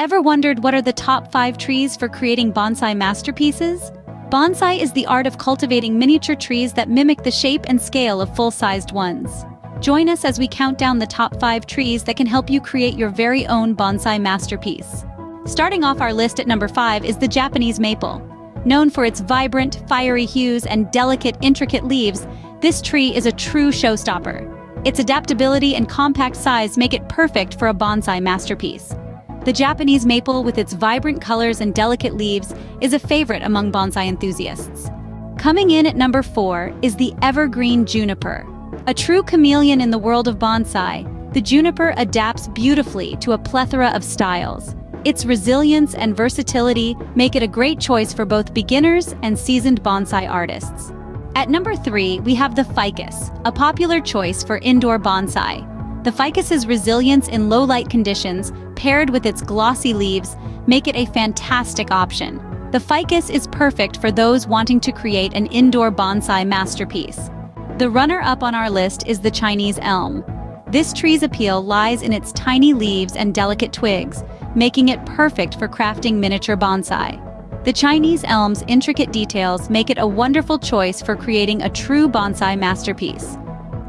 Ever wondered what are the top 5 trees for creating bonsai masterpieces? Bonsai is the art of cultivating miniature trees that mimic the shape and scale of full-sized ones. Join us as we count down the top 5 trees that can help you create your very own bonsai masterpiece. Starting off our list at number 5 is the Japanese maple. Known for its vibrant, fiery hues and delicate, intricate leaves, this tree is a true showstopper. Its adaptability and compact size make it perfect for a bonsai masterpiece. The Japanese maple, with its vibrant colors and delicate leaves, is a favorite among bonsai enthusiasts. Coming in at number 4 is the evergreen juniper. A true chameleon in the world of bonsai, the juniper adapts beautifully to a plethora of styles. Its resilience and versatility make it a great choice for both beginners and seasoned bonsai artists. At number 3, we have the ficus, a popular choice for indoor bonsai. The ficus's resilience in low-light conditions, paired with its glossy leaves, make it a fantastic option. The ficus is perfect for those wanting to create an indoor bonsai masterpiece. The runner-up on our list is the Chinese elm. This tree's appeal lies in its tiny leaves and delicate twigs, making it perfect for crafting miniature bonsai. The Chinese elm's intricate details make it a wonderful choice for creating a true bonsai masterpiece.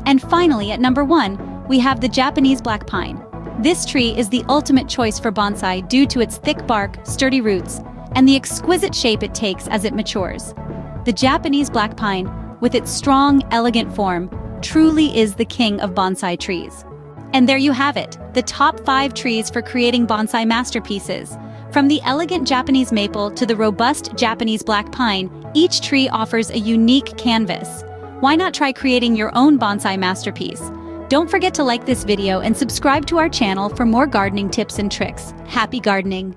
And finally, at number 1, we have the Japanese black pine. This tree is the ultimate choice for bonsai due to its thick bark, sturdy roots, and the exquisite shape it takes as it matures. The Japanese black pine, with its strong, elegant form, truly is the king of bonsai trees. And there you have it, the top 5 trees for creating bonsai masterpieces. From the elegant Japanese maple to the robust Japanese black pine, each tree offers a unique canvas. Why not try creating your own bonsai masterpiece? Don't forget to like this video and subscribe to our channel for more gardening tips and tricks. Happy gardening!